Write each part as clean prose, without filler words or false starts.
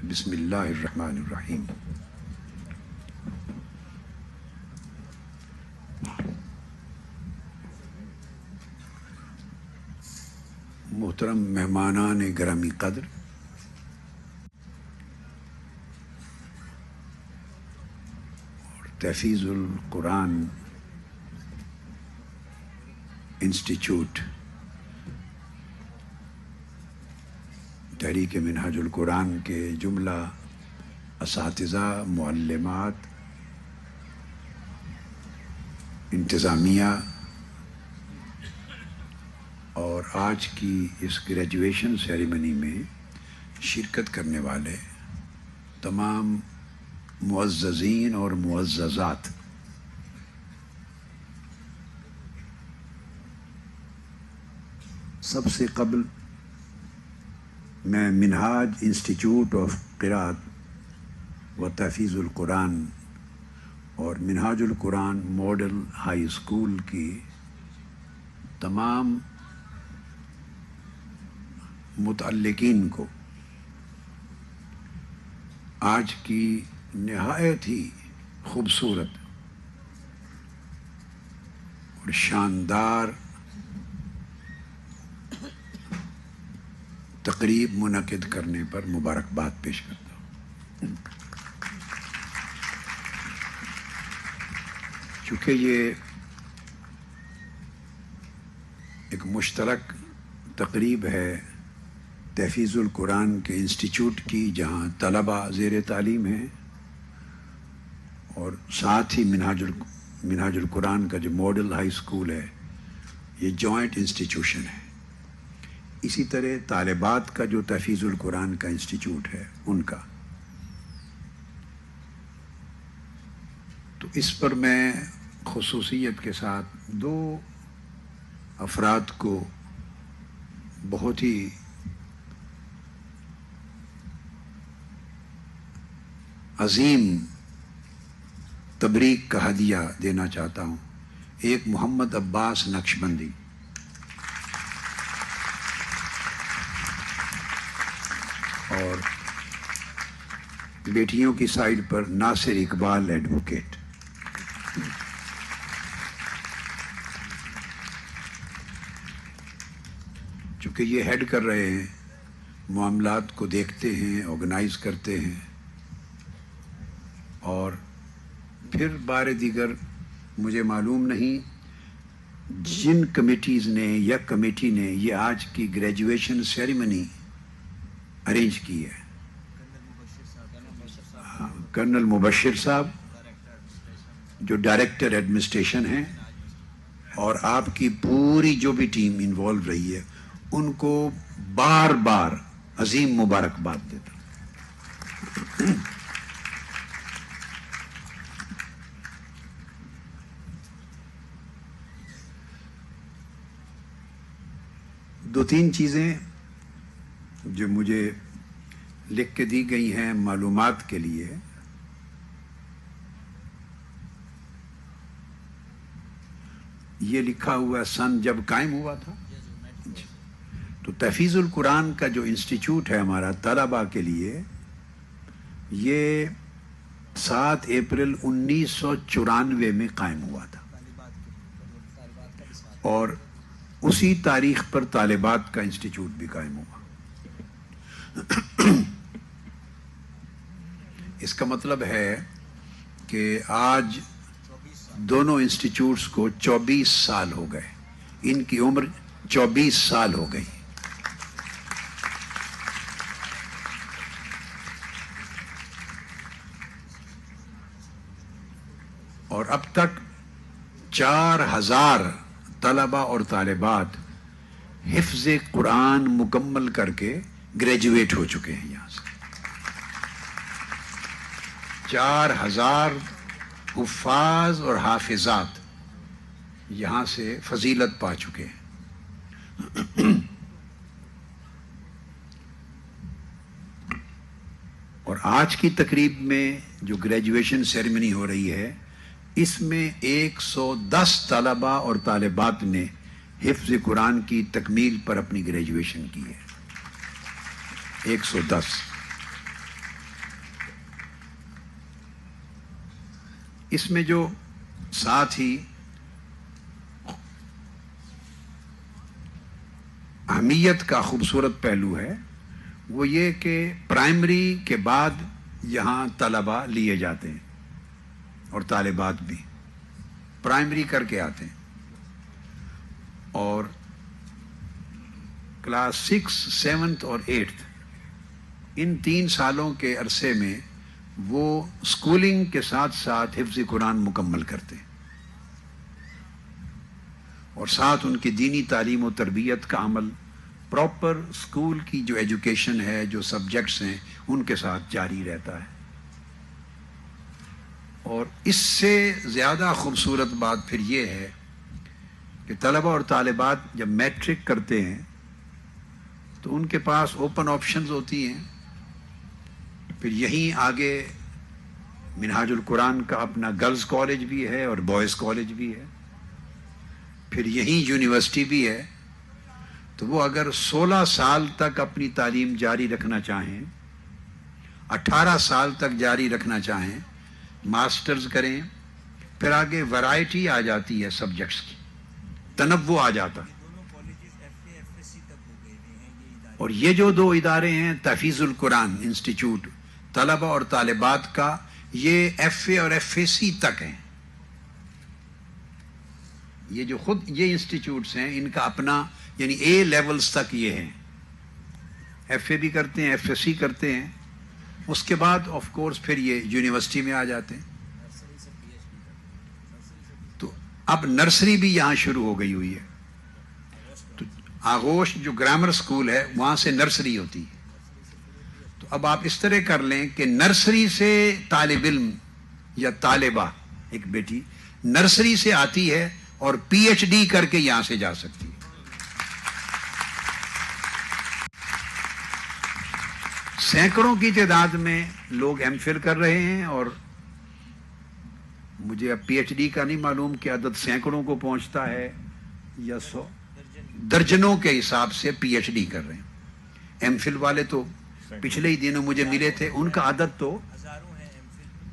بسم اللہ الرحمن الرحیم۔ محترم مہمانان گرامی قدر، اور تحفیظ القرآن انسٹیٹیوٹ تحریک منہاج القرآن کے جملہ اساتذہ، معلمات، انتظامیہ اور آج کی اس گریجویشن سیریمنی میں شرکت کرنے والے تمام معززین اور معززات، سب سے قبل میں منہاج انسٹیٹیوٹ آف قراءت و تحفیظ القرآن اور منہاج القرآن ماڈل ہائی اسکول کی تمام متعلقین کو آج کی نہایت ہی خوبصورت اور شاندار تقریب منعقد کرنے پر مبارکباد پیش کرتا ہوں۔ چونکہ یہ ایک مشترک تقریب ہے تحفیظ القرآن کے انسٹیٹیوٹ کی، جہاں طلباء زیر تعلیم ہیں، اور ساتھ ہی منہاج القرآن کا جو ماڈل ہائی اسکول ہے یہ جوائنٹ انسٹیٹیوشن ہے، اسی طرح طالبات کا جو تحفیظ القرآن کا انسٹیٹیوٹ ہے ان کا۔ تو اس پر میں خصوصیت کے ساتھ دو افراد کو بہت ہی عظیم تبریک کا ہدیہ دینا چاہتا ہوں۔ ایک محمد عباس نقشبندی، اور بیٹیوں کی سائڈ پر ناصر اقبال ایڈوکیٹ۔ چونکہ یہ ہیڈ کر رہے ہیں، معاملات کو دیکھتے ہیں، آرگنائز کرتے ہیں، اور پھر بار دیگر مجھے معلوم نہیں جن کمیٹیز نے یا کمیٹی نے یہ آج کی گریجویشن سیریمنی ارینج کی ہے، کرنل مبشر صاحب جو ڈائریکٹر ایڈمنسٹریشن ہیں، اور آپ کی پوری جو بھی ٹیم انوالو رہی ہے، ان کو بار بار عظیم مبارکباد دیتا ہوں۔ دو تین چیزیں جو مجھے لکھ کے دی گئی ہیں معلومات کے لیے۔ یہ لکھا ہوا سن جب قائم ہوا تھا، تو تحفیظ القرآن کا جو انسٹیٹیوٹ ہے ہمارا طلباء کے لیے، یہ 7 اپریل 1994 میں قائم ہوا تھا، اور اسی تاریخ پر طالبات کا انسٹیٹیوٹ بھی قائم ہوا۔ اس کا مطلب ہے کہ آج دونوں انسٹیٹیوٹس کو 24 سال ہو گئے، ان کی عمر 24 سال ہو گئی۔ اور اب تک 4000 طلباء اور طالبات حفظ قرآن مکمل کر کے گریجویٹ ہو چکے ہیں یہاں سے۔ 4000 حفاظ اور حافظات یہاں سے فضیلت پا چکے ہیں۔ اور آج کی تقریب میں جو گریجویشن سیریمنی ہو رہی ہے، اس میں 110 طلباء اور طالبات نے حفظ قرآن کی تکمیل پر اپنی گریجویشن کی ہے۔ 110۔ اس میں جو ساتھ ہی اہمیت کا خوبصورت پہلو ہے وہ یہ کہ پرائمری کے بعد یہاں طلباء لیے جاتے ہیں اور طالبات بھی پرائمری کر کے آتے ہیں، اور کلاس 6، 7 اور 8 ان 3 سالوں کے عرصے میں وہ اسکولنگ کے ساتھ ساتھ حفظ قرآن مکمل کرتے ہیں، اور ساتھ ان کی دینی تعلیم و تربیت کا عمل پراپر اسکول کی جو ایجوکیشن ہے، جو سبجیکٹس ہیں ان کے ساتھ جاری رہتا ہے۔ اور اس سے زیادہ خوبصورت بات پھر یہ ہے کہ طلبہ اور طالبات جب میٹرک کرتے ہیں تو ان کے پاس اوپن آپشنز ہوتی ہیں، پھر یہیں آگے منہاج القرآن کا اپنا گرلز کالج بھی ہے اور بوائز کالج بھی ہے، پھر یہیں یونیورسٹی بھی ہے، تو وہ اگر 16 سال تک اپنی تعلیم جاری رکھنا چاہیں، 18 سال تک جاری رکھنا چاہیں، ماسٹرز کریں، پھر آگے ورائٹی آ جاتی ہے سبجیکٹس کی، تنوع آ جاتا ہے۔ اور یہ جو 2 ادارے ہیں تحفیظ القرآن انسٹیٹیوٹ طلبہ اور طالبات کا، یہ ایف اے اور ایف اے سی تک ہیں۔ یہ جو خود یہ انسٹیٹیوٹس ہیں ان کا اپنا یعنی اے لیولز تک یہ ہیں، ایف اے بھی کرتے ہیں، ایف اے سی کرتے ہیں، اس کے بعد آف کورس پھر یہ یونیورسٹی میں آ جاتے ہیں۔ تو اب نرسری بھی یہاں شروع ہو گئی ہوئی ہے، تو آغوش جو گرامر سکول ہے وہاں سے نرسری ہوتی ہے۔ تو اب آپ اس طرح کر لیں کہ نرسری سے طالب علم یا طالبہ ایک بیٹی نرسری سے آتی ہے اور پی ایچ ڈی کر کے یہاں سے جا سکتی ہے۔ سینکڑوں کی تعداد میں لوگ ایم فل کر رہے ہیں، اور مجھے اب پی ایچ ڈی کا نہیں معلوم کہ عدد سینکڑوں کو پہنچتا ہے یا 100، درجنوں کے حساب سے پی ایچ ڈی کر رہے ہیں۔ ایم فل والے تو پچھلے ہی دنوں مجھے ملے تھے، ان کا عدد تو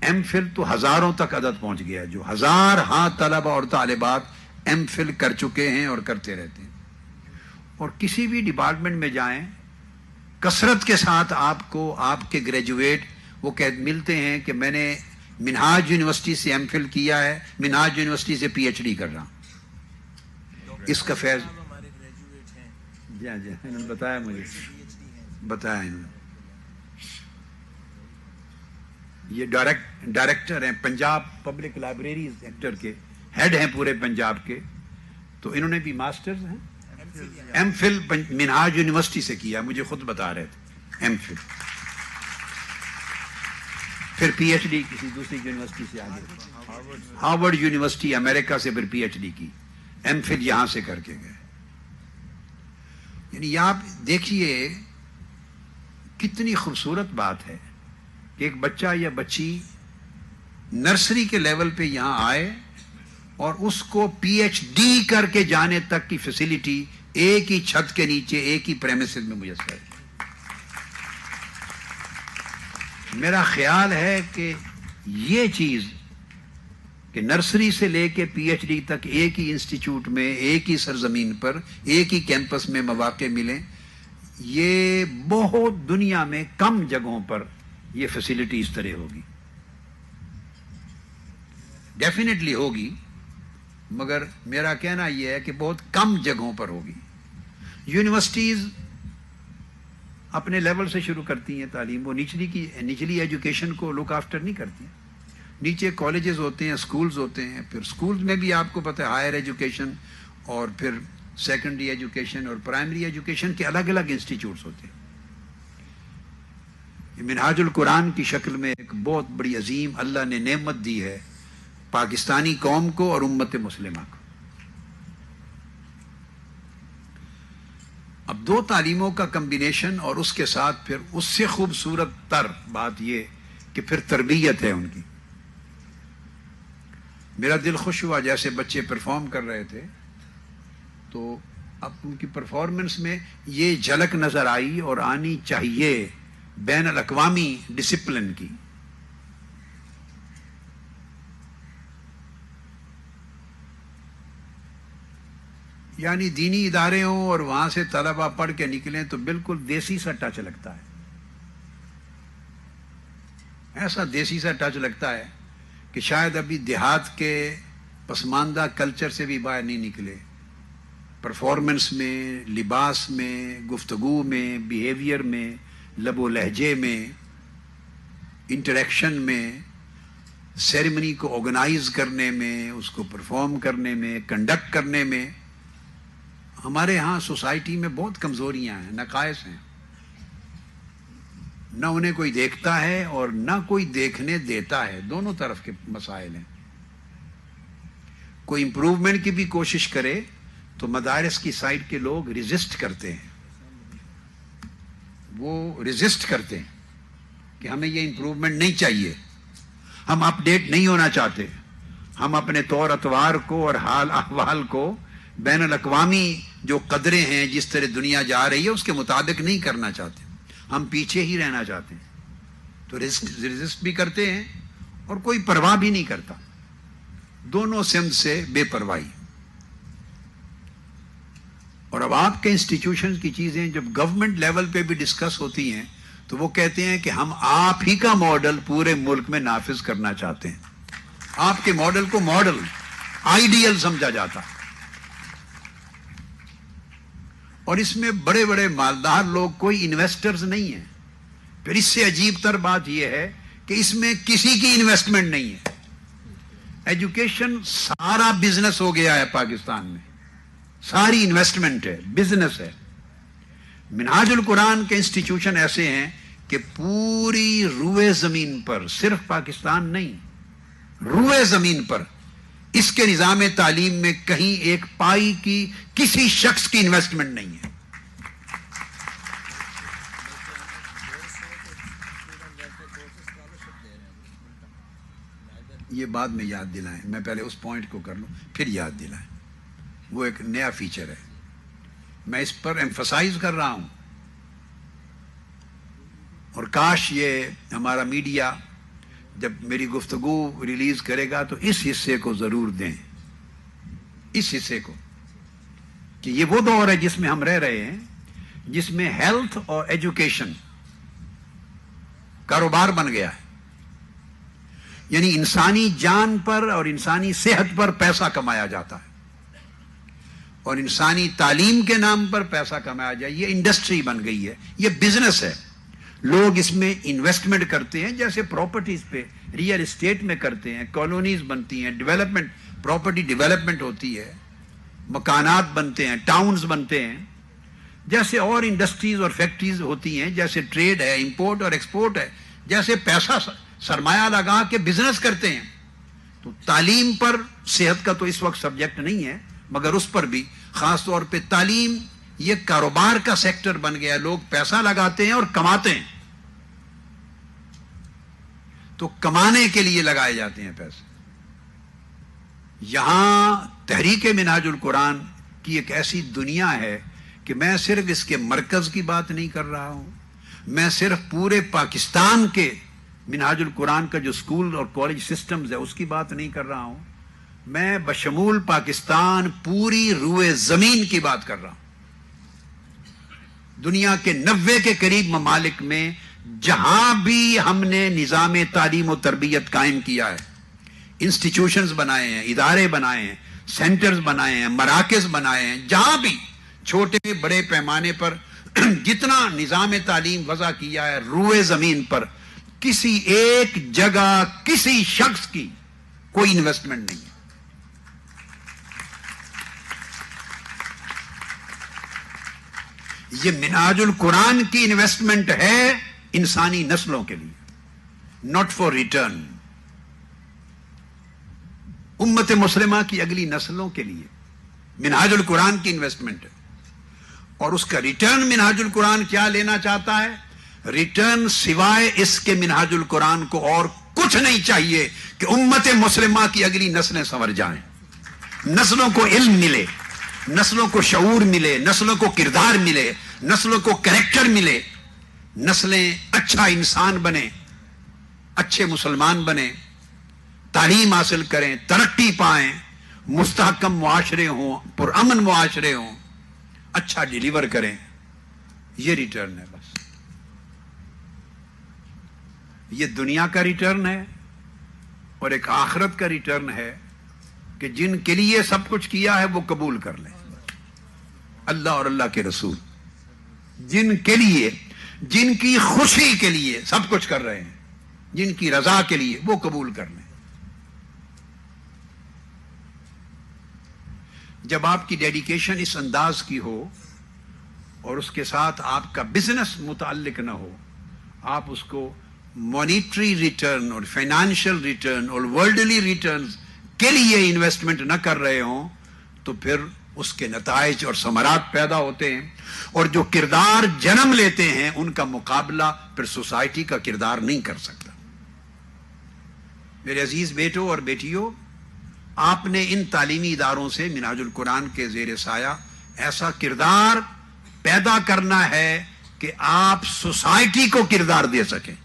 ایم فل تو ہزاروں تک عدد پہنچ گیا ہے، جو 1000 طلبہ اور طالبات ایم فل کر چکے ہیں اور کرتے رہتے ہیں۔ اور کسی بھی ڈپارٹمنٹ میں جائیں، کثرت کے ساتھ آپ کو آپ کے گریجویٹ وہ ملتے ہیں کہ میں نے منہاج یونیورسٹی سے ایم فل کیا ہے، منہاج یونیورسٹی سے پی ایچ ڈی کر رہا ہوں۔ اس کا فیض جی انہوں نے بتایا، مجھے بتایا انہوں نے۔ یہ ڈائریکٹر ہیں پنجاب پبلک لائبریریز سیکٹر کے، ہیڈ ہیں پورے پنجاب کے، تو انہوں نے بھی ماسٹرز ہیں، ایم فل منہاج یونیورسٹی سے کیا، مجھے خود بتا رہے تھے ایم فل، پھر پی ایچ ڈی کسی دوسری یونیورسٹی سے آگے، ہارورڈ یونیورسٹی امریکہ سے پھر پی ایچ ڈی کی، ایم فل یہاں سے کر کے گئے۔ یعنی آپ دیکھیے کتنی خوبصورت بات ہے کہ ایک بچہ یا بچی نرسری کے لیول پہ یہاں آئے اور اس کو پی ایچ ڈی کر کے جانے تک کی فیسلٹی ایک ہی چھت کے نیچے ایک ہی پریمیسز میں میسر ہے۔ میرا خیال ہے کہ یہ چیز کہ نرسری سے لے کے پی ایچ ڈی تک ایک ہی انسٹیٹیوٹ میں، ایک ہی سرزمین پر، ایک ہی کیمپس میں مواقع ملیں، یہ بہت دنیا میں کم جگہوں پر یہ فیسلٹی اس طرح ہوگی۔ ڈیفینیٹلی ہوگی، مگر میرا کہنا یہ ہے کہ بہت کم جگہوں پر ہوگی۔ یونیورسٹیز اپنے لیول سے شروع کرتی ہیں تعلیم، وہ نچلی ایجوکیشن کو لک آفٹر نہیں کرتی۔ نیچے کالجز ہوتے ہیں، سکولز ہوتے ہیں، پھر سکولز میں بھی آپ کو پتہ ہے ہائر ایجوکیشن اور پھر سیکنڈری ایجوکیشن اور پرائمری ایجوکیشن کے الگ الگ انسٹیٹیوٹس ہوتے ہیں۔ منہاج القرآن کی شکل میں ایک بہت بڑی عظیم اللہ نے نعمت دی ہے پاکستانی قوم کو اور امت مسلمہ کو۔ اب 2 تعلیموں کا کمبینیشن، اور اس کے ساتھ پھر اس سے خوبصورت تر بات یہ کہ پھر تربیت ہے ان کی۔ میرا دل خوش ہوا جیسے بچے پرفارم کر رہے تھے، تو اب ان کی پرفارمنس میں یہ جھلک نظر آئی اور آنی چاہیے بین الاقوامی ڈسپلن کی۔ یعنی دینی ادارے ہوں اور وہاں سے طلبہ پڑھ کے نکلیں تو بالکل دیسی سا ٹچ لگتا ہے، ایسا دیسی سا ٹچ لگتا ہے کہ شاید ابھی دیہات کے پسماندہ کلچر سے بھی باہر نہیں نکلے. پرفارمنس میں، لباس میں، گفتگو میں، بیہیویئر میں، لب و لہجے میں، انٹریکشن میں، سیریمنی کو آرگنائز کرنے میں، اس کو پرفارم کرنے میں، کنڈکٹ کرنے میں ہمارے ہاں سوسائٹی میں بہت کمزوریاں ہیں، نقائص ہیں. نہ انہیں کوئی دیکھتا ہے اور نہ کوئی دیکھنے دیتا ہے، دونوں طرف کے مسائل ہیں. کوئی امپروومنٹ کی بھی کوشش کرے تو مدارس کی سائڈ کے لوگ ریزسٹ کرتے ہیں، وہ ریزسٹ کرتے ہیں کہ ہمیں یہ امپروومنٹ نہیں چاہیے، ہم اپ ڈیٹ نہیں ہونا چاہتے، ہم اپنے طور اتوار کو اور حال احوال کو بین الاقوامی جو قدریں ہیں، جس طرح دنیا جا رہی ہے اس کے مطابق نہیں کرنا چاہتے، ہم پیچھے ہی رہنا چاہتے ہیں. تو ریزسٹ بھی کرتے ہیں اور کوئی پرواہ بھی نہیں کرتا، دونوں سمت سے بے پرواہی. اور اب آپ کے انسٹیٹیوشن کی چیزیں جب گورنمنٹ لیول پہ بھی ڈسکس ہوتی ہیں تو وہ کہتے ہیں کہ ہم آپ ہی کا ماڈل پورے ملک میں نافذ کرنا چاہتے ہیں. آپ کے ماڈل کو ماڈل آئیڈیل سمجھا جاتا ہے، اور اس میں بڑے بڑے مالدار لوگ کوئی انویسٹرز نہیں ہیں. پھر اس سے عجیب تر بات یہ ہے کہ اس میں کسی کی انویسٹمنٹ نہیں ہے. ایجوکیشن سارا بزنس ہو گیا ہے پاکستان میں، ساری انویسٹمنٹ ہے، بزنس ہے. منہاج القرآن کے انسٹیٹیوشن ایسے ہیں کہ پوری روئے زمین پر، صرف پاکستان نہیں، روئے زمین پر اس کے نظام تعلیم میں کہیں ایک پائی کی کسی شخص کی انویسٹمنٹ نہیں ہے. یہ بعد میں یاد دلائیں، میں پہلے اس پوائنٹ کو کر لوں پھر یاد دلائیں. وہ ایک نیا فیچر ہے، میں اس پر ایمفسائز کر رہا ہوں. اور کاش یہ ہمارا میڈیا جب میری گفتگو ریلیز کرے گا تو اس حصے کو ضرور دیں، اس حصے کو، کہ یہ وہ دور ہے جس میں ہم رہ رہے ہیں، جس میں ہیلتھ اور ایجوکیشن کاروبار بن گیا ہے. یعنی انسانی جان پر اور انسانی صحت پر پیسہ کمایا جاتا ہے، اور انسانی تعلیم کے نام پر پیسہ کمایا جائے، یہ انڈسٹری بن گئی ہے، یہ بزنس ہے. لوگ اس میں انویسٹمنٹ کرتے ہیں، جیسے پراپرٹیز پہ ریئل اسٹیٹ میں کرتے ہیں، کالونیز بنتی ہیں، ڈیولپمنٹ، پراپرٹی ڈیولپمنٹ ہوتی ہے، مکانات بنتے ہیں، ٹاؤنز بنتے ہیں، جیسے اور انڈسٹریز اور فیکٹریز ہوتی ہیں، جیسے ٹریڈ ہے، امپورٹ اور ایکسپورٹ ہے، جیسے پیسہ سرمایہ لگا کے بزنس کرتے ہیں. تو تعلیم پر، صحت کا تو اس وقت سبجیکٹ نہیں ہے مگر اس پر بھی خاص طور پہ تعلیم یہ کاروبار کا سیکٹر بن گیا. لوگ پیسہ لگاتے ہیں اور کماتے ہیں، تو کمانے کے لیے لگائے جاتے ہیں پیسے. یہاں تحریک منہاج القرآن کی ایک ایسی دنیا ہے کہ میں صرف اس کے مرکز کی بات نہیں کر رہا ہوں، میں صرف پورے پاکستان کے منہاج القرآن کا جو اسکول اور کالج سسٹمز ہے اس کی بات نہیں کر رہا ہوں، میں بشمول پاکستان پوری روئے زمین کی بات کر رہا ہوں. دنیا کے 90 کے قریب ممالک میں جہاں بھی ہم نے نظام تعلیم و تربیت قائم کیا ہے، انسٹیٹیوشنز بنائے ہیں، ادارے بنائے ہیں، سینٹرز بنائے ہیں، مراکز بنائے ہیں، جہاں بھی چھوٹے بڑے پیمانے پر جتنا نظام تعلیم وضع کیا ہے روئے زمین پر، کسی ایک جگہ کسی شخص کی کوئی انویسٹمنٹ نہیں ہے. یہ منہاج القرآن کی انویسٹمنٹ ہے انسانی نسلوں کے لیے، ناٹ فار ریٹرن. امت مسلمہ کی اگلی نسلوں کے لیے منہاج القرآن کی انویسٹمنٹ ہے. اور اس کا ریٹرن منہاج القرآن کیا لینا چاہتا ہے؟ ریٹرن سوائے اس کے منہاج القرآن کو اور کچھ نہیں چاہیے کہ امت مسلمہ کی اگلی نسلیں سنور جائیں، نسلوں کو علم ملے، نسلوں کو شعور ملے، نسلوں کو کردار ملے، نسلوں کو کریکٹر ملے، نسلیں اچھا انسان بنے، اچھے مسلمان بنے، تعلیم حاصل کریں، ترقی پائیں، مستحکم معاشرے ہوں، پرامن معاشرے ہوں، اچھا ڈیلیور کریں، یہ ریٹرن ہے بس. یہ دنیا کا ریٹرن ہے اور ایک آخرت کا ریٹرن ہے کہ جن کے لیے سب کچھ کیا ہے وہ قبول کر لیں. اللہ اور اللہ کے رسول جن کے لیے، جن کی خوشی کے لیے سب کچھ کر رہے ہیں، جن کی رضا کے لیے، وہ قبول کر لیں. جب آپ کی ڈیڈیکیشن اس انداز کی ہو اور اس کے ساتھ آپ کا بزنس متعلق نہ ہو، آپ اس کو مانیٹری ریٹرن اور فائنانشل ریٹرن اور ورلڈلی ریٹرنز کے لیے انویسٹمنٹ نہ کر رہے ہوں، تو پھر اس کے نتائج اور ثمرات پیدا ہوتے ہیں، اور جو کردار جنم لیتے ہیں ان کا مقابلہ پھر سوسائٹی کا کردار نہیں کر سکتا. میرے عزیز بیٹوں اور بیٹیوں، آپ نے ان تعلیمی اداروں سے منہاج القرآن کے زیر سایہ ایسا کردار پیدا کرنا ہے کہ آپ سوسائٹی کو کردار دے سکیں،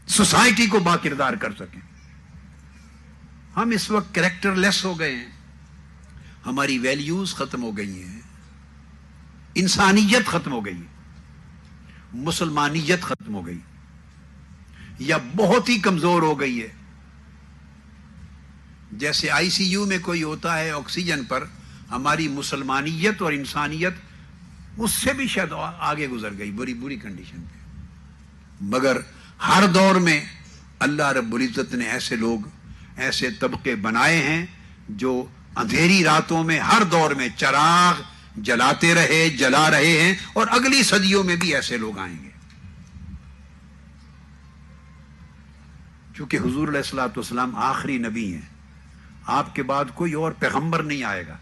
سوسائٹی کو با کردار کر سکیں. ہم اس وقت کریکٹر لیس ہو گئے ہیں، ہماری ویلیوز ختم ہو گئی ہیں، انسانیت ختم ہو گئی، مسلمانیت ختم ہو گئی یا بہت ہی کمزور ہو گئی ہے. جیسے آئی سی یو میں کوئی ہوتا ہے آکسیجن پر، ہماری مسلمانیت اور انسانیت اس سے بھی شاید آگے گزر گئی، بری کنڈیشن پہ. مگر ہر دور میں اللہ رب العزت نے ایسے لوگ، ایسے طبقے بنائے ہیں جو اندھیری راتوں میں ہر دور میں چراغ جلاتے رہے، جلا رہے ہیں، اور اگلی صدیوں میں بھی ایسے لوگ آئیں گے. چونکہ حضور علیہ الصلوۃ والسلام آخری نبی ہیں، آپ کے بعد کوئی اور پیغمبر نہیں آئے گا.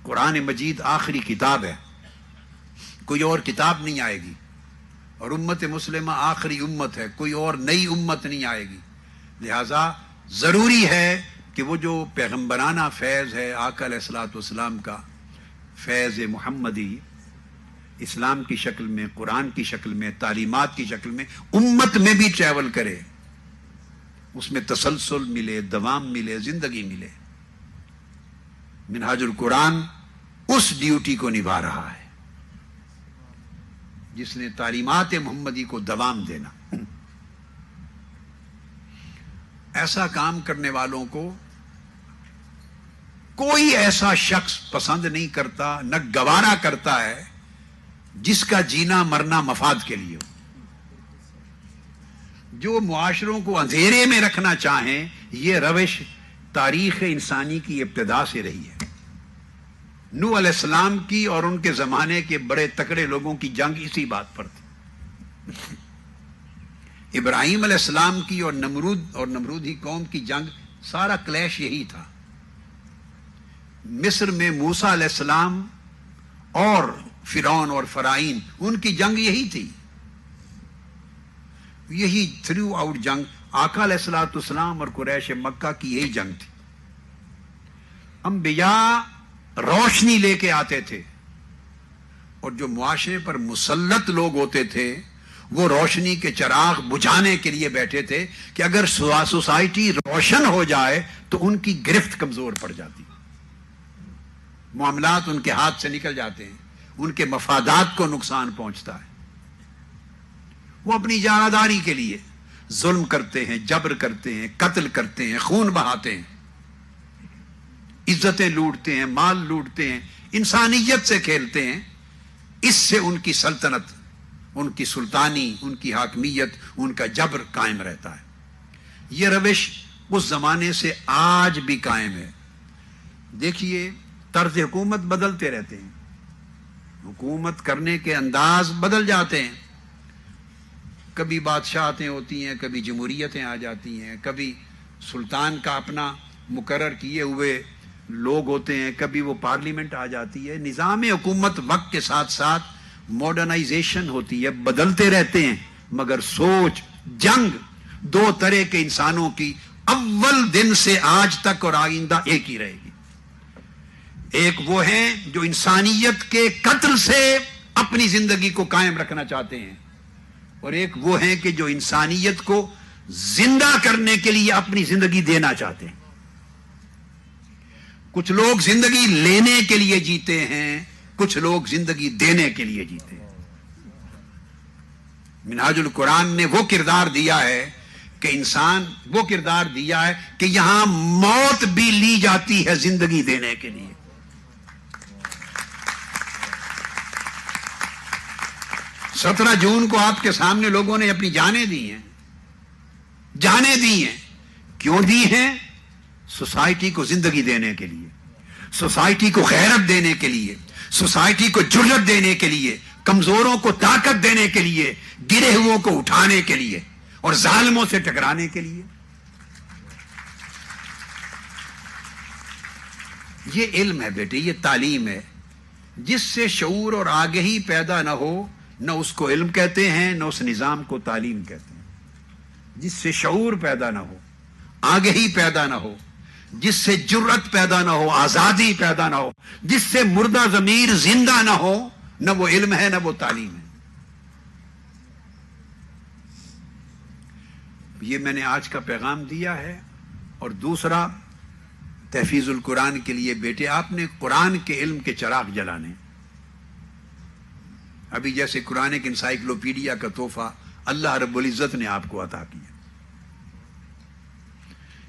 قرآن مجید آخری کتاب ہے، کوئی اور کتاب نہیں آئے گی، اور امت مسلمہ آخری امت ہے، کوئی اور نئی امت نہیں آئے گی. لہذا ضروری ہے کہ وہ جو پیغمبرانہ فیض ہے آقا علیہ الصلوۃ والسلام کا، فیض محمدی، اسلام کی شکل میں، قرآن کی شکل میں، تعلیمات کی شکل میں امت میں بھی ٹریول کرے، اس میں تسلسل ملے، دوام ملے، زندگی ملے. منہاج القرآن اس ڈیوٹی کو نبھا رہا ہے جس نے تعلیمات محمدی کو دوام دینا. ایسا کام کرنے والوں کو کوئی ایسا شخص پسند نہیں کرتا، نہ گوارا کرتا ہے جس کا جینا مرنا مفاد کے لیے ہو. جو معاشروں کو اندھیرے میں رکھنا چاہیں، یہ روش تاریخ انسانی کی ابتدا سے رہی ہے. نوح علیہ السلام کی اور ان کے زمانے کے بڑے تکڑے لوگوں کی جنگ اسی بات پر تھی. ابراہیم علیہ السلام کی اور نمرودی قوم کی جنگ، سارا کلیش یہی تھا. مصر میں موسیٰ علیہ السلام اور فرعون اور فرعین، ان کی جنگ یہی تھی. یہی تھرو آؤٹ جنگ آقا علیہ الصلوۃ والسلام اور قریش مکہ کی یہی جنگ تھی. انبیاء روشنی لے کے آتے تھے، اور جو معاشرے پر مسلط لوگ ہوتے تھے وہ روشنی کے چراغ بجھانے کے لیے بیٹھے تھے کہ اگر سوسائٹی روشن ہو جائے تو ان کی گرفت کمزور پڑ جاتی، معاملات ان کے ہاتھ سے نکل جاتے ہیں، ان کے مفادات کو نقصان پہنچتا ہے. وہ اپنی جانبداری کے لیے ظلم کرتے ہیں، جبر کرتے ہیں، قتل کرتے ہیں، خون بہاتے ہیں، عزتیں لوٹتے ہیں، مال لوٹتے ہیں، انسانیت سے کھیلتے ہیں. اس سے ان کی سلطنت، ان کی سلطانی، ان کی حاکمیت، ان کا جبر قائم رہتا ہے. یہ روش اس زمانے سے آج بھی قائم ہے. دیکھیے طرز حکومت بدلتے رہتے ہیں، حکومت کرنے کے انداز بدل جاتے ہیں. کبھی بادشاہتیں ہوتی ہیں، کبھی جمہوریتیں آ جاتی ہیں، کبھی سلطان کا اپنا مقرر کیے ہوئے لوگ ہوتے ہیں، کبھی وہ پارلیمنٹ آ جاتی ہے. نظام حکومت وقت کے ساتھ ساتھ ماڈرنائزیشن ہوتی ہے، بدلتے رہتے ہیں. مگر سوچ، جنگ دو طرح کے انسانوں کی اول دن سے آج تک اور آئندہ ایک ہی رہے گی. ایک وہ ہیں جو انسانیت کے قتل سے اپنی زندگی کو قائم رکھنا چاہتے ہیں، اور ایک وہ ہیں کہ جو انسانیت کو زندہ کرنے کے لیے اپنی زندگی دینا چاہتے ہیں. کچھ لوگ زندگی لینے کے لیے جیتے ہیں، کچھ لوگ زندگی دینے کے لیے جیتے ہیں۔ منہاج القرآن نے وہ کردار دیا ہے کہ انسان وہ کردار دیا ہے کہ یہاں موت بھی لی جاتی ہے زندگی دینے کے لیے۔ 17 جون کو آپ کے سامنے لوگوں نے اپنی جانیں دی ہیں، جانیں دی ہیں۔ کیوں دی ہیں؟ سوسائٹی کو زندگی دینے کے لیے، سوسائٹی کو غیرت دینے کے لیے، سوسائٹی کو جرأت دینے کے لیے، کمزوروں کو طاقت دینے کے لیے، گرے ہوئوں کو اٹھانے کے لیے اور ظالموں سے ٹکرانے کے لیے۔ یہ علم ہے بیٹے، یہ تعلیم ہے۔ جس سے شعور اور آگہی پیدا نہ ہو، نہ اس کو علم کہتے ہیں، نہ اس نظام کو تعلیم کہتے ہیں۔ جس سے شعور پیدا نہ ہو، آگہی پیدا نہ ہو، جس سے جرأت پیدا نہ ہو، آزادی پیدا نہ ہو، جس سے مردہ ضمیر زندہ نہ ہو، نہ وہ علم ہے نہ وہ تعلیم ہے۔ یہ میں نے آج کا پیغام دیا ہے۔ اور دوسرا، تحفیظ القرآن کے لیے بیٹے آپ نے قرآن کے علم کے چراغ جلانے۔ ابھی جیسے قرآن ایک انسائکلوپیڈیا کا تحفہ اللہ رب العزت نے آپ کو عطا کیا۔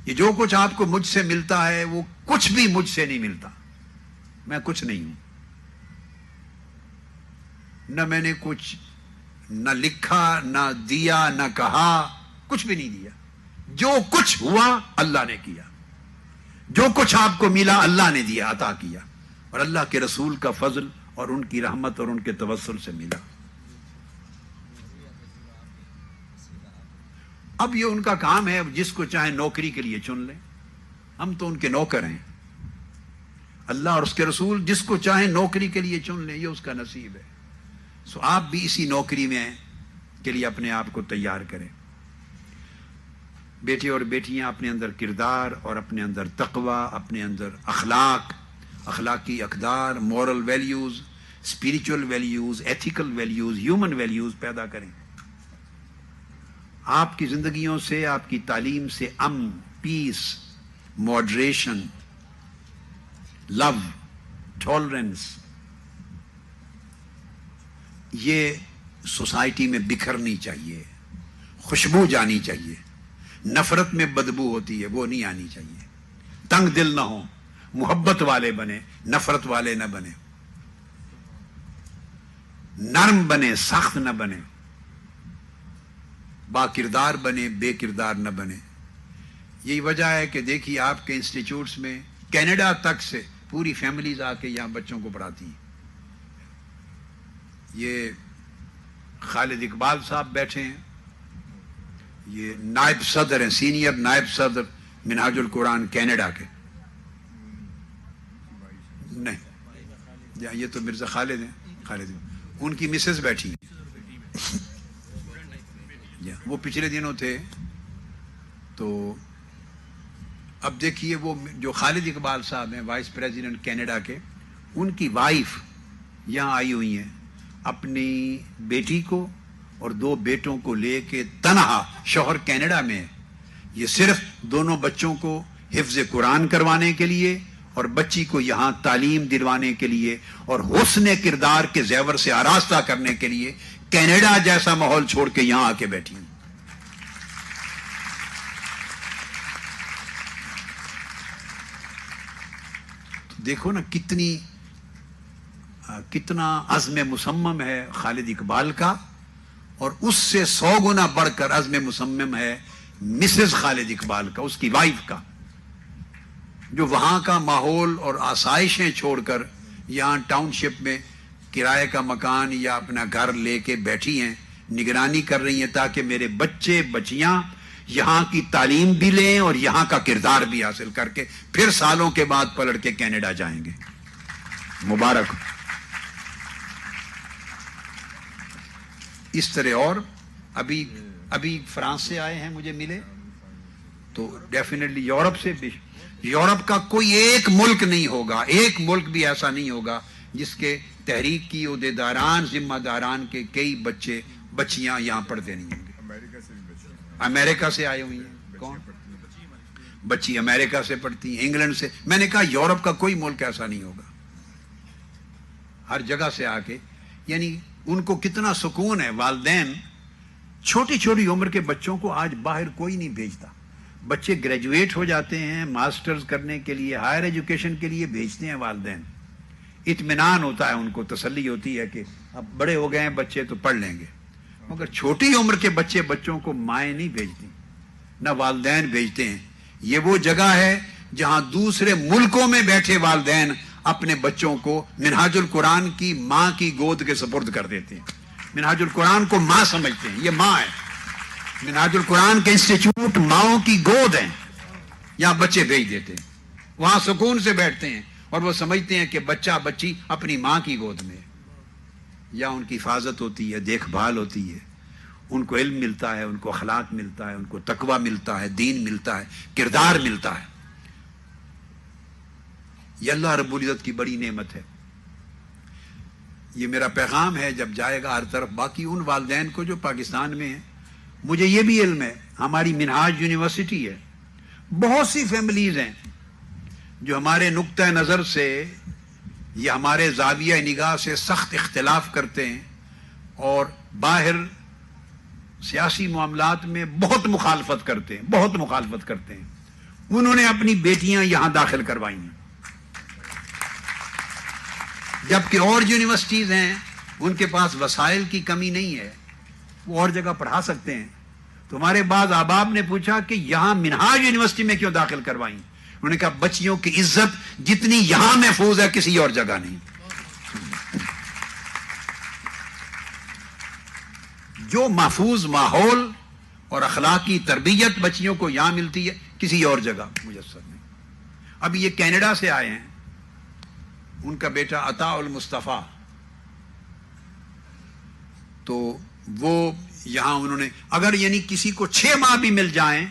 یہ جو کچھ آپ کو مجھ سے ملتا ہے وہ کچھ بھی مجھ سے نہیں ملتا۔ میں کچھ نہیں ہوں، نہ میں نے کچھ نہ لکھا، نہ دیا، نہ کہا، کچھ بھی نہیں دیا۔ جو کچھ ہوا اللہ نے کیا، جو کچھ آپ کو ملا اللہ نے دیا، عطا کیا، اور اللہ کے رسول کا فضل اور ان کی رحمت اور ان کے توسل سے ملا۔ اب یہ ان کا کام ہے، جس کو چاہے نوکری کے لیے چن لیں، ہم تو ان کے نوکر ہیں۔ اللہ اور اس کے رسول جس کو چاہے نوکری کے لیے چن لیں، یہ اس کا نصیب ہے۔ سو آپ بھی اسی نوکری میں کے لیے اپنے آپ کو تیار کریں۔ بیٹے اور بیٹیاں اپنے اندر کردار اور اپنے اندر تقوی، اپنے اندر اخلاق، اخلاقی اقدار، moral values, spiritual values, ethical values, human values پیدا کریں۔ آپ کی زندگیوں سے، آپ کی تعلیم سے امن، پیس، ماڈریشن، لو، ٹالرنس، یہ سوسائٹی میں بکھرنی چاہیے، خوشبو جانی چاہیے۔ نفرت میں بدبو ہوتی ہے، وہ نہیں آنی چاہیے۔ تنگ دل نہ ہو، محبت والے بنے، نفرت والے نہ بنے، نرم بنے، سخت نہ بنے، با کردار بنے، بے کردار نہ بنے۔ یہی وجہ ہے کہ دیکھیے آپ کے انسٹیٹیوٹس میں کینیڈا تک سے پوری فیملیز آ کے یہاں بچوں کو پڑھاتی ہیں۔ یہ خالد اقبال صاحب بیٹھے ہیں، یہ نائب صدر ہیں، سینئر نائب صدر منہاج القرآن کینیڈا کے۔ نہیں، یہ تو مرزا خالد ہیں، خالد ان کی مسز بیٹھی ہیں۔ وہ پچھلے دنوں تھے، تو اب دیکھیے وہ جو خالد اقبال صاحب ہیں وائس پریزیڈنٹ کینیڈا کے، ان کی وائف یہاں آئی ہوئی ہیں اپنی بیٹی کو اور 2 بیٹوں کو لے کے تنہا۔ شوہر کینیڈا میں ہے، یہ صرف دونوں بچوں کو حفظ قرآن کروانے کے لیے اور بچی کو یہاں تعلیم دلوانے کے لیے اور حسن کردار کے زیور سے آراستہ کرنے کے لیے کینیڈا جیسا ماحول چھوڑ کے یہاں آ کے بیٹھی ہیں۔ دیکھو نا کتنا عزم مصمم ہے خالد اقبال کا، اور اس سے 100 گنا بڑھ کر عزم مصمم ہے مسز خالد اقبال کا، اس کی وائف کا، جو وہاں کا ماحول اور آسائشیں چھوڑ کر یہاں ٹاؤن شپ میں کرائے کا مکان یا اپنا گھر لے کے بیٹھی ہیں، نگرانی کر رہی ہیں تاکہ میرے بچے بچیاں یہاں کی تعلیم بھی لیں اور یہاں کا کردار بھی حاصل کر کے پھر سالوں کے بعد پلٹ کے کینیڈا جائیں گے۔ مبارک۔ اس طرح اور ابھی فرانس سے آئے ہیں، مجھے ملے، تو ڈیفینیٹلی یورپ سے بھی، یورپ کا کوئی ایک ملک نہیں ہوگا، ایک ملک بھی ایسا نہیں ہوگا جس کے تحریک کی عہدیداران، ذمہ داران کے کئی بچے بچیاں یہاں پڑھتے نہیں ہوں گے۔ امریکہ سے آئے ہوئی ہیں، کون؟ بچی امریکہ سے پڑھتی ہیں, انگلینڈ سے. میں نے کہا یورپ کا کوئی ملک ایسا نہیں ہوگا, ہر جگہ سے آ کے, یعنی ان کو کتنا سکون ہے. والدین چھوٹی چھوٹی عمر کے بچوں کو آج باہر کوئی نہیں بھیجتا. بچے گریجویٹ ہو جاتے ہیں, ماسٹرز کرنے کے لیے, ہائر ایجوکیشن کے لیے بھیجتے ہیں والدین. اطمینان ہوتا ہے, ان کو تسلی ہوتی ہے کہ اب بڑے ہو گئے ہیں بچے تو پڑھ لیں گے. مگر چھوٹی عمر کے بچوں کو مائیں نہیں بھیجتی, نہ والدین بھیجتے ہیں. یہ وہ جگہ ہے جہاں دوسرے ملکوں میں بیٹھے والدین اپنے بچوں کو منہاج القرآن کی ماں کی گود کے سپرد کر دیتے ہیں. منہاج القرآن کو ماں سمجھتے ہیں, یہ ماں ہے. منہاج القرآن کے انسٹیٹیوٹ ماؤں کی گود ہیں, یہاں بچے بھیج دیتے ہیں, وہاں سکون سے بیٹھتے ہیں اور وہ سمجھتے ہیں کہ بچہ بچی اپنی ماں کی گود میں, یا ان کی حفاظت ہوتی ہے, دیکھ بھال ہوتی ہے, ان کو علم ملتا ہے, ان کو اخلاق ملتا ہے, ان کو تقوی ملتا ہے, دین ملتا ہے, کردار ملتا ہے. یہ اللہ رب العزت کی بڑی نعمت ہے. یہ میرا پیغام ہے جب جائے گا ہر طرف. باقی ان والدین کو جو پاکستان میں ہیں, مجھے یہ بھی علم ہے, ہماری منہاج یونیورسٹی ہے, بہت سی فیملیز ہیں جو ہمارے نقطۂ نظر سے یا ہمارے زاویہ نگاہ سے سخت اختلاف کرتے ہیں اور باہر سیاسی معاملات میں بہت مخالفت کرتے ہیں. انہوں نے اپنی بیٹیاں یہاں داخل کروائی ہیں, جبکہ اور یونیورسٹیز ہیں ان کے پاس وسائل کی کمی نہیں ہے, وہ اور جگہ پڑھا سکتے ہیں. تو ہمارے بعض احباب نے پوچھا کہ یہاں منہاج یونیورسٹی میں کیوں داخل کروائیں؟ انہوں نے کہا بچیوں کی عزت جتنی یہاں محفوظ ہے کسی اور جگہ نہیں. جو محفوظ ماحول اور اخلاقی تربیت بچیوں کو یہاں ملتی ہے کسی اور جگہ میسر نہیں. ابھی یہ کینیڈا سے آئے ہیں, ان کا بیٹا عطا المصطفیٰ, تو وہ یہاں انہوں نے اگر یعنی کسی کو 6 ماہ بھی مل جائیں,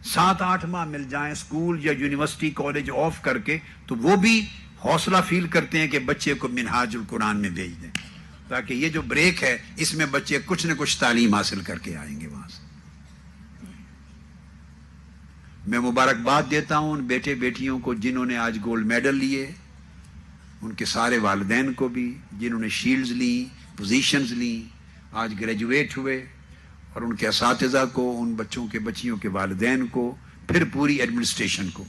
7-8 ماہ مل جائیں اسکول یا یونیورسٹی کالج آف کر کے, تو وہ بھی حوصلہ فیل کرتے ہیں کہ بچے کو منہاج القرآن میں بھیج دیں, تاکہ یہ جو بریک ہے اس میں بچے کچھ نہ کچھ تعلیم حاصل کر کے آئیں گے وہاں سے. میں مبارکباد دیتا ہوں ان بیٹے بیٹیوں کو جنہوں نے آج گولڈ میڈل لیے, ان کے سارے والدین کو بھی جنہوں نے شیلڈز لی, پوزیشنز لی, آج گریجویٹ ہوئے, اور ان کے اساتذہ کو, ان بچوں کے بچیوں کے والدین کو, پھر پوری ایڈمنسٹریشن کو,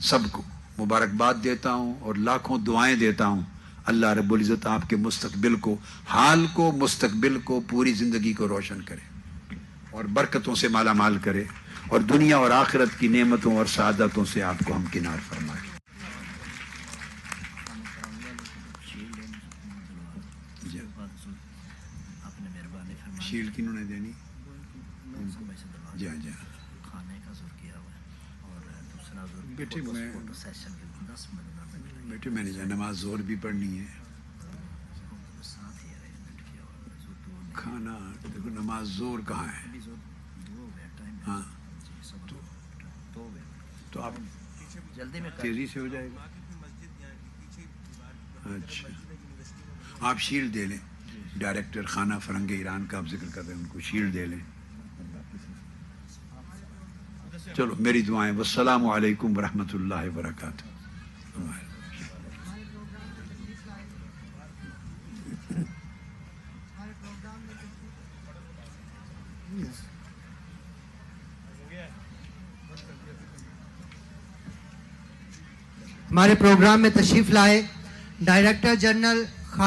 سب کو مبارکباد دیتا ہوں اور لاکھوں دعائیں دیتا ہوں. اللہ رب العزت آپ کے مستقبل کو, حال کو, مستقبل کو, پوری زندگی کو روشن کرے اور برکتوں سے مالا مال کرے, اور دنیا اور آخرت کی نعمتوں اور سعادتوں سے آپ کو ہمکنار فرمائے. شیلڈ کنہوں نے دینی؟ جی جی بیٹے میں نے جا نماز زور بھی پڑھنی ہے, کھانا دیکھو نماز زور کہاں ہے. ہاں تو آپ تیزی سے ہو جائے گا. اچھا آپ شیلڈ دے لیں, ڈائریکٹر خانہ فرنگ ایران کا آپ ذکر کر رہے ہیں, ان کو شیلڈ دے لیں. چلو میری دعائیں. والسلام علیکم ورحمۃ اللہ وبرکاتہ. ہمارے پروگرام میں تشریف لائے ڈائریکٹر جنرل